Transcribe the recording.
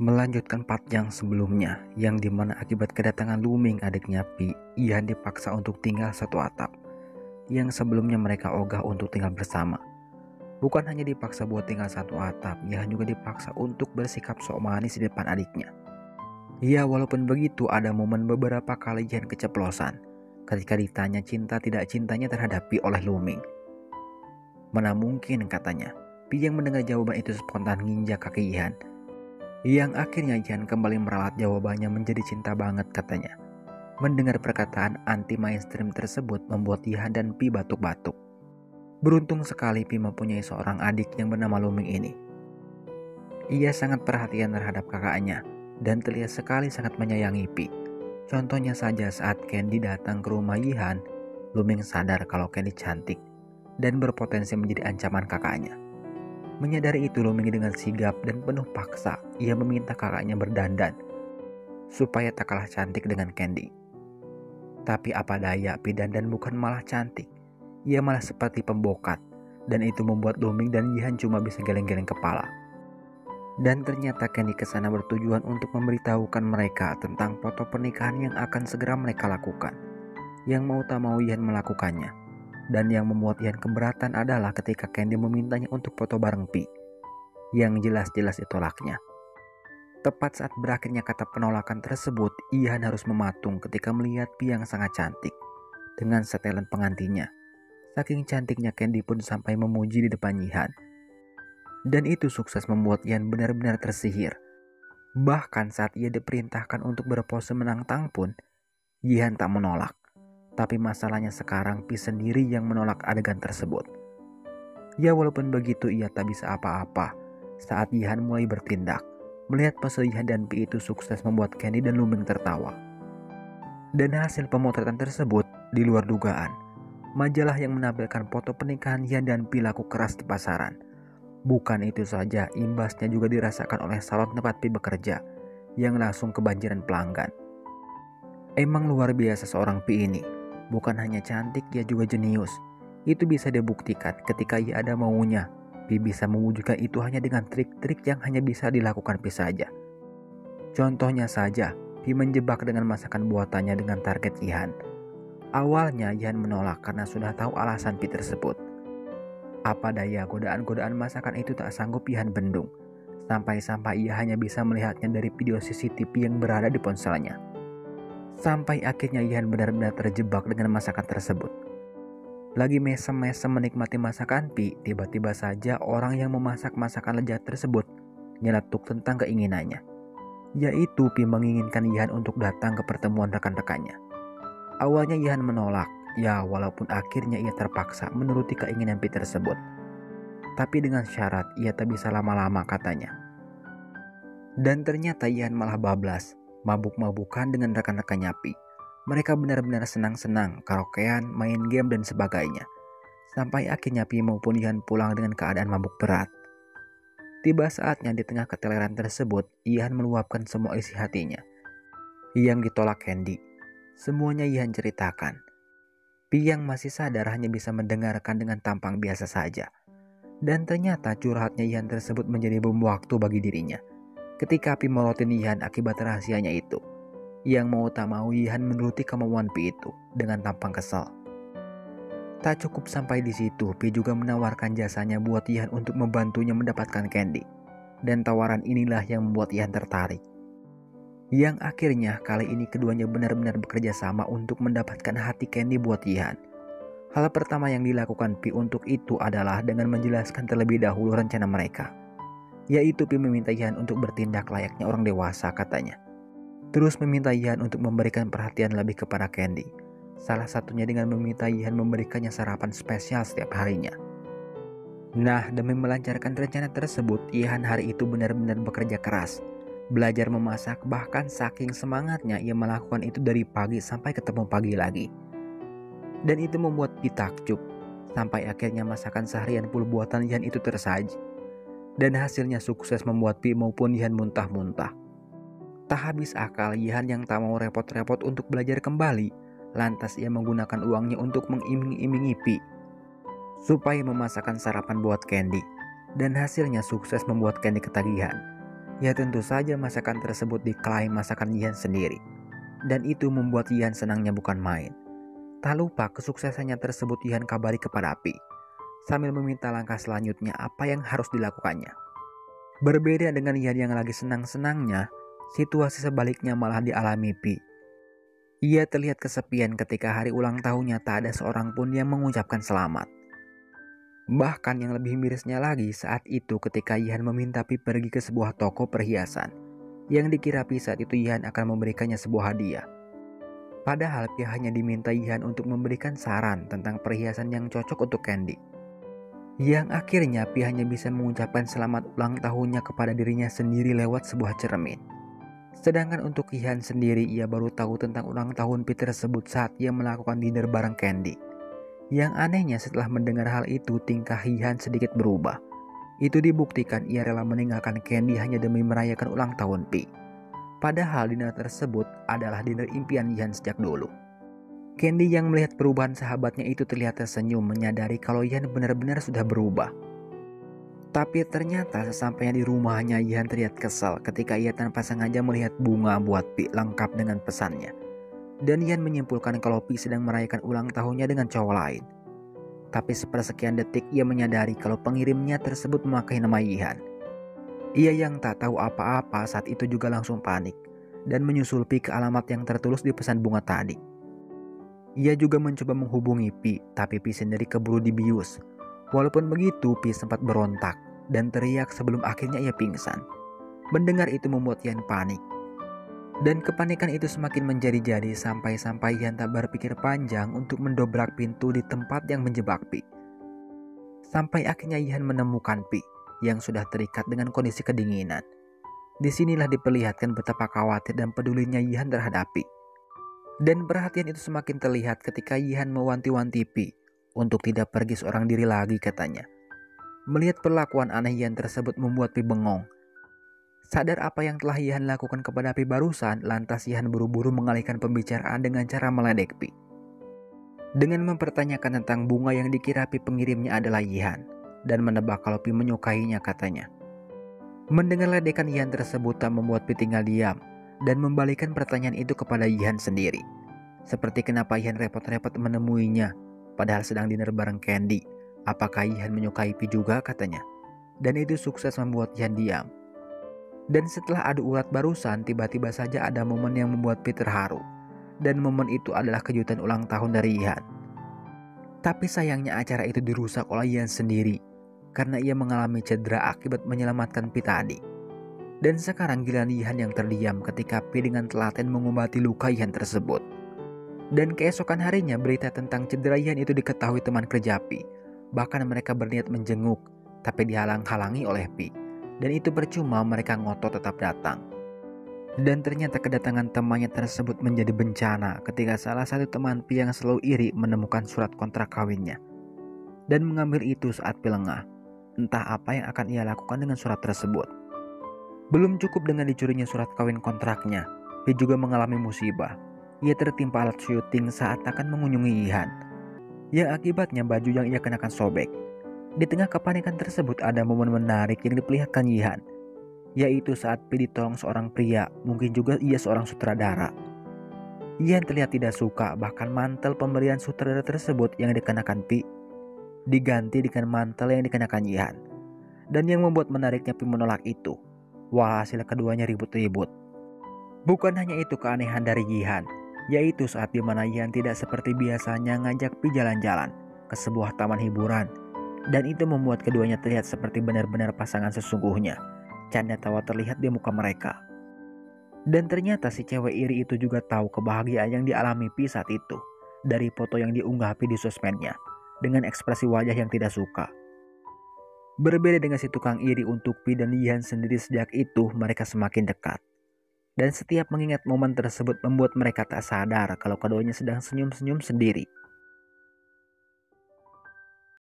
Melanjutkan part yang sebelumnya, yang dimana akibat kedatangan Luming adiknya Pi, Ihan dipaksa untuk tinggal satu atap. Yang sebelumnya mereka ogah untuk tinggal bersama. Bukan hanya dipaksa buat tinggal satu atap, Ihan juga dipaksa untuk bersikap sok manis di depan adiknya. Ya, walaupun begitu ada momen beberapa kali Ihan keceplosan ketika ditanya cinta tidak cintanya terhadap Pi oleh Luming. Mana mungkin, katanya. Pi yang mendengar jawaban itu spontan nginjak kaki Ihan. Yang akhirnya Ihan kembali meralat jawabannya menjadi cinta banget, katanya. Mendengar perkataan anti mainstream tersebut membuat Ihan dan Pi batuk-batuk. Beruntung sekali Pi mempunyai seorang adik yang bernama Luming ini. Ia sangat perhatian terhadap kakaknya dan terlihat sekali sangat menyayangi Pi. Contohnya saja saat Candy datang ke rumah Ihan, Luming sadar kalau Candy cantik dan berpotensi menjadi ancaman kakaknya. Menyadari itu, Luming dengan sigap dan penuh paksa, ia meminta kakaknya berdandan supaya tak kalah cantik dengan Candy. Tapi apa daya, Pi dandan bukan malah cantik, ia malah seperti pembokat, dan itu membuat Luming dan Ihan cuma bisa geleng-geleng kepala. Dan ternyata Candy kesana bertujuan untuk memberitahukan mereka tentang foto pernikahan yang akan segera mereka lakukan. Yang mau tak mau Ihan melakukannya. Dan yang membuat Ihan keberatan adalah ketika Candy memintanya untuk foto bareng Pi. Yang jelas-jelas ditolaknya. Tepat saat berakhirnya kata penolakan tersebut, Ihan harus mematung ketika melihat Pi yang sangat cantik dengan setelan pengantinnya. Saking cantiknya Candy pun sampai memuji di depan Ihan. Dan itu sukses membuat Ihan benar-benar tersihir. Bahkan saat ia diperintahkan untuk berpose menantang pun, Ihan tak menolak. Tapi masalahnya sekarang Pi sendiri yang menolak adegan tersebut. Ya, walaupun begitu ia tak bisa apa-apa saat Ihan mulai bertindak. Melihat pose Ihan dan Pi itu sukses membuat Candy dan Luming tertawa. Dan hasil pemotretan tersebut di luar dugaan. Majalah yang menampilkan foto pernikahan Ihan dan Pi laku keras di pasaran. Bukan itu saja, imbasnya juga dirasakan oleh salon tempat Pi bekerja yang langsung kebanjiran pelanggan. Emang luar biasa seorang Pi ini. Bukan hanya cantik, ia juga jenius. Itu bisa dibuktikan ketika ia ada maunya. Pi bisa mewujudkan itu hanya dengan trik-trik yang hanya bisa dilakukan Pi saja. Contohnya saja, Pi menjebak dengan masakan buatannya dengan target Ihan. Awalnya Ihan menolak karena sudah tahu alasan Pi tersebut. Apa daya, godaan-godaan masakan itu tak sanggup Ihan bendung. Sampai-sampai ia hanya bisa melihatnya dari video CCTV yang berada di ponselnya. Sampai akhirnya Ihan benar-benar terjebak dengan masakan tersebut. Lagi mesem-mesem menikmati masakan Pi, tiba-tiba saja orang yang memasak masakan lezat tersebut nyeletuk tentang keinginannya. Yaitu Pi menginginkan Ihan untuk datang ke pertemuan rekan-rekannya. Awalnya Ihan menolak, ya walaupun akhirnya ia terpaksa menuruti keinginan Pi tersebut. Tapi dengan syarat ia tak bisa lama-lama, katanya. Dan ternyata Ihan malah bablas, mabuk-mabukan dengan rekan-rekannya Pi. Mereka benar-benar senang-senang, karaokean, main game dan sebagainya. Sampai akhirnya Pi maupun Ihan pulang dengan keadaan mabuk berat. Tiba saatnya di tengah keteleran tersebut, Ihan meluapkan semua isi hatinya. Yang ditolak Candy. Semuanya Ihan ceritakan. Pi yang masih sadar hanya bisa mendengarkan dengan tampang biasa saja. Dan ternyata curhatnya Ihan tersebut menjadi bom waktu bagi dirinya. Ketika Pi morotin Ihan akibat rahasianya itu. Yang mau tak mau Ihan menuruti kemauan Pi itu dengan tampang kesal. Tak cukup sampai di situ, Pi juga menawarkan jasanya buat Ihan untuk membantunya mendapatkan Candy. Dan tawaran inilah yang membuat Ihan tertarik. Yang akhirnya kali ini keduanya benar-benar bekerja sama untuk mendapatkan hati Candy buat Ihan. Hal pertama yang dilakukan Pi untuk itu adalah dengan menjelaskan terlebih dahulu rencana mereka. Yaitu Pi meminta Ihan untuk bertindak layaknya orang dewasa, katanya. Terus meminta Ihan untuk memberikan perhatian lebih kepada Candy. Salah satunya dengan meminta Ihan memberikannya sarapan spesial setiap harinya. Nah, demi melancarkan rencana tersebut, Ihan hari itu benar-benar bekerja keras. Belajar memasak, bahkan saking semangatnya ia melakukan itu dari pagi sampai ketemu pagi lagi. Dan itu membuat Pi takjub. Sampai akhirnya masakan seharian pul buatan Ihan itu tersaji. Dan hasilnya sukses membuat Pi maupun Ihan muntah-muntah. Tak habis akal, Ihan yang tak mau repot-repot untuk belajar kembali, lantas ia menggunakan uangnya untuk mengiming-imingi Pi supaya memasakkan sarapan buat Candy. Dan hasilnya sukses membuat Candy ketagihan. Ya tentu saja masakan tersebut diklaim masakan Yihan sendiri. Dan itu membuat Yihan senangnya bukan main. Tak lupa kesuksesannya tersebut Yihan kabari kepada Pi, sambil meminta langkah selanjutnya apa yang harus dilakukannya. Berbeda dengan Yihan yang lagi senang-senangnya, situasi sebaliknya malah dialami Pi. Ia terlihat kesepian ketika hari ulang tahunnya tak ada seorang pun yang mengucapkan selamat. Bahkan yang lebih mirisnya lagi saat itu ketika Yihan meminta Pi pergi ke sebuah toko perhiasan, yang dikira Pi saat itu Yihan akan memberikannya sebuah hadiah. Padahal Pi hanya diminta Yihan untuk memberikan saran tentang perhiasan yang cocok untuk Candy. Yang akhirnya Pi hanya bisa mengucapkan selamat ulang tahunnya kepada dirinya sendiri lewat sebuah cermin. Sedangkan untuk Yihan sendiri, ia baru tahu tentang ulang tahun Pi tersebut saat ia melakukan dinner bareng Candy. Yang anehnya setelah mendengar hal itu, tingkah Yihan sedikit berubah. Itu dibuktikan ia rela meninggalkan Candy hanya demi merayakan ulang tahun Pi. Padahal dinner tersebut adalah dinner impian Yihan sejak dulu. Candy yang melihat perubahan sahabatnya itu terlihat tersenyum, menyadari kalau Yihan benar-benar sudah berubah. Tapi ternyata sesampainya di rumahnya, Yihan terlihat kesal ketika ia tanpa sengaja melihat bunga buat Pi lengkap dengan pesannya. Dan Yihan menyimpulkan kalau Pi sedang merayakan ulang tahunnya dengan cowok lain. Tapi sepersekian detik ia menyadari kalau pengirimnya tersebut memakai nama Yihan. Ia yang tak tahu apa-apa saat itu juga langsung panik dan menyusul Pi ke alamat yang tertulis di pesan bunga tadi. Ia juga mencoba menghubungi Pi, tapi Pi sendiri keburu dibius. Walaupun begitu, Pi sempat berontak dan teriak sebelum akhirnya ia pingsan. Mendengar itu membuat Yihan panik. Dan kepanikan itu semakin menjadi-jadi sampai Yihan tak berpikir panjang untuk mendobrak pintu di tempat yang menjebak Pi. Sampai akhirnya Yihan menemukan Pi yang sudah terikat dengan kondisi kedinginan. Disinilah diperlihatkan betapa khawatir dan pedulinya Yihan terhadap Pi. Dan perhatian itu semakin terlihat ketika Yihan mewanti-wanti Pi untuk tidak pergi seorang diri lagi, katanya. Melihat perlakuan aneh Yihan tersebut membuat Pi bengong. Sadar apa yang telah Yihan lakukan kepada Pi barusan, lantas Yihan buru-buru mengalihkan pembicaraan dengan cara meledek Pi. Dengan mempertanyakan tentang bunga yang dikira Pi pengirimnya adalah Yihan, dan menebak kalau Pi menyukainya, katanya. Mendengar ledekan Yihan tersebut tak membuat Pi tinggal diam, dan membalikkan pertanyaan itu kepada Yihan sendiri. Seperti kenapa Yihan repot-repot menemuinya, padahal sedang dinner bareng Candy. Apakah Yihan menyukai Pi juga, katanya. Dan itu sukses membuat Yihan diam. Dan setelah adu urat barusan, tiba-tiba saja ada momen yang membuat Pi terharu. Dan momen itu adalah kejutan ulang tahun dari Yihan. Tapi sayangnya acara itu dirusak oleh Yihan sendiri, karena ia mengalami cedera akibat menyelamatkan Pi tadi. Dan sekarang giliran Yihan yang terdiam ketika Pi dengan telaten mengobati luka Yihan tersebut. Dan keesokan harinya berita tentang cedera Yihan itu diketahui teman kerja Pi. Bahkan mereka berniat menjenguk, tapi dihalang-halangi oleh Pi. Dan itu percuma, mereka ngotot tetap datang. Dan ternyata kedatangan temannya tersebut menjadi bencana ketika salah satu teman Pi yang selalu iri menemukan surat kontrak kawinnya. Dan mengambil itu saat Pi lengah. Entah apa yang akan ia lakukan dengan surat tersebut. Belum cukup dengan dicurinya surat kawin kontraknya, Pi juga mengalami musibah. Ia tertimpa alat syuting saat akan mengunjungi Yihan, yang akibatnya baju yang ia kenakan sobek. Di tengah kepanikan tersebut ada momen menarik yang diperlihatkan Yihan, yaitu saat Pi ditolong seorang pria, mungkin juga ia seorang sutradara. Yihan terlihat tidak suka, bahkan mantel pemberian sutradara tersebut yang dikenakan Pi diganti dengan mantel yang dikenakan Yihan. Dan yang membuat menariknya Pi menolak itu. Walhasil keduanya ribut-ribut. Bukan hanya itu keanehan dari Yihan, yaitu saat dimana Yihan tidak seperti biasanya ngajak Pi jalan-jalan ke sebuah taman hiburan. Dan itu membuat keduanya terlihat seperti benar-benar pasangan sesungguhnya. Canda tawa terlihat di muka mereka. Dan ternyata si cewek iri itu juga tahu kebahagiaan yang dialami Pi saat itu dari foto yang diunggah Pi di sosmednya dengan ekspresi wajah yang tidak suka. Berbeda dengan si tukang iri untuk Pi dan Yihan sendiri, sejak itu mereka semakin dekat. Dan setiap mengingat momen tersebut membuat mereka tak sadar kalau keduanya sedang senyum-senyum sendiri.